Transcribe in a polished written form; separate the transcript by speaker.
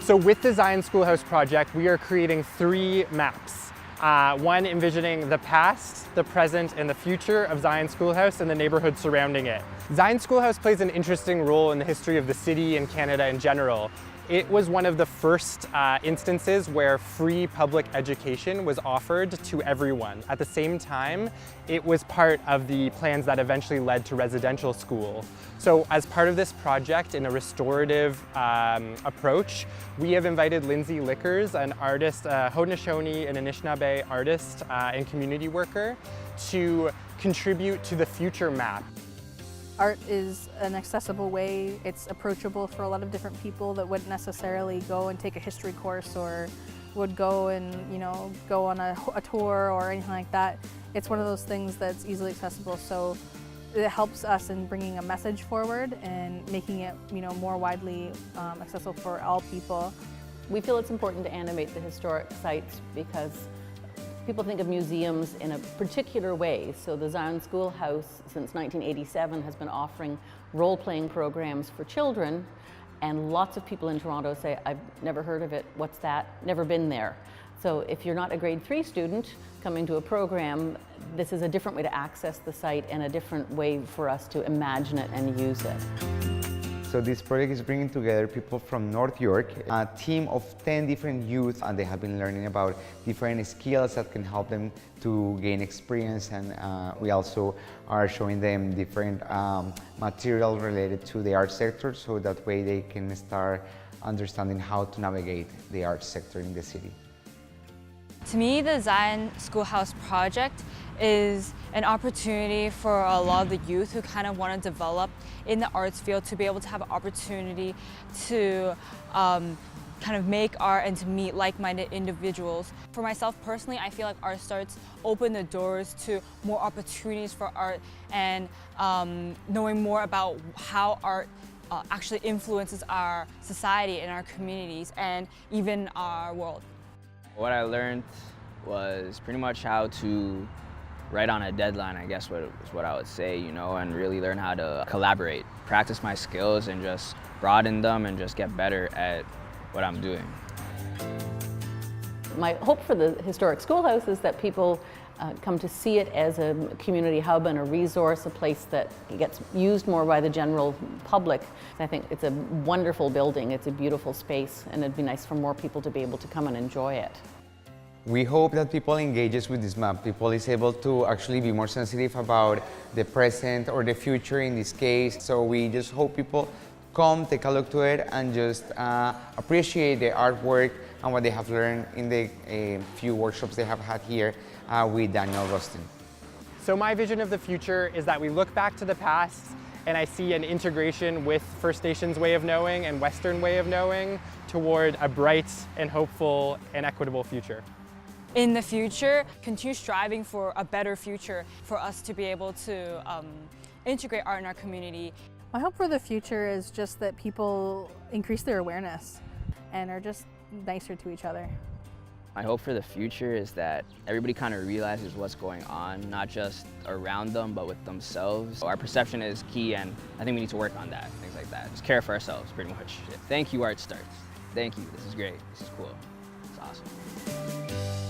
Speaker 1: So with the Zion Schoolhouse project, we are creating 3 maps. One envisioning the past, the present, and the future of Zion Schoolhouse and the neighborhood surrounding it. Zion Schoolhouse plays an interesting role in the history of the city and Canada in general. It was one of the first instances where free public education was offered to everyone. At the same time, it was part of the plans that eventually led to residential school. So as part of this project, in a restorative approach, we have invited Lindsay Lickers, an artist, Haudenosaunee and Anishinaabe artist and community worker, to contribute to the future map.
Speaker 2: Art is an accessible way. It's approachable for a lot of different people that wouldn't necessarily go and take a history course or would go and, go on a tour or anything like that. It's one of those things that's easily accessible, so it helps us in bringing a message forward and making it, more widely accessible for all people.
Speaker 3: We feel it's important to animate the historic sites because people think of museums in a particular way. So the Zion Schoolhouse, since 1987, has been offering role-playing programs for children, and lots of people in Toronto say, I've never heard of it, what's that? Never been there. So if you're not a grade 3 student coming to a program, this is a different way to access the site and a different way for us to imagine it and use it.
Speaker 4: So this project is bringing together people from North York, a team of 10 different youth, and they have been learning about different skills that can help them to gain experience, and we also are showing them different material related to the art sector, so that way they can start understanding how to navigate the art sector in the city.
Speaker 5: To me, the Zion Schoolhouse project is an opportunity for a lot of the youth who kind of want to develop in the arts field to be able to have an opportunity to kind of make art and to meet like-minded individuals. For myself personally, I feel like Art Starts open the doors to more opportunities for art and knowing more about how art actually influences our society and our communities and even our world.
Speaker 6: What I learned was pretty much how to write on a deadline, I guess is what I would say, and really learn how to collaborate, practice my skills and just broaden them and just get better at what I'm doing.
Speaker 3: My hope for the Historic Schoolhouse is that people come to see it as a community hub and a resource, a place that gets used more by the general public. I think it's a wonderful building, it's a beautiful space, and it'd be nice for more people to be able to come and enjoy it.
Speaker 4: We hope that people engages with this map. People is able to actually be more sensitive about the present or the future in this case. So we just hope people come, take a look to it, and just appreciate the artwork and what they have learned in the few workshops they have had here with Daniel Rustin.
Speaker 1: So my vision of the future is that we look back to the past and I see an integration with First Nations way of knowing and Western way of knowing toward a bright and hopeful and equitable future.
Speaker 5: In the future, continue striving for a better future for us to be able to integrate art in our community.
Speaker 2: My hope for the future is just that people increase their awareness and are just nicer to each other.
Speaker 6: My hope for the future is that everybody kind of realizes what's going on, not just around them, but with themselves. Our perception is key, and I think we need to work on that, things like that. Just care for ourselves, pretty much. Thank you, Art Starts. Thank you, this is great, this is cool, it's awesome.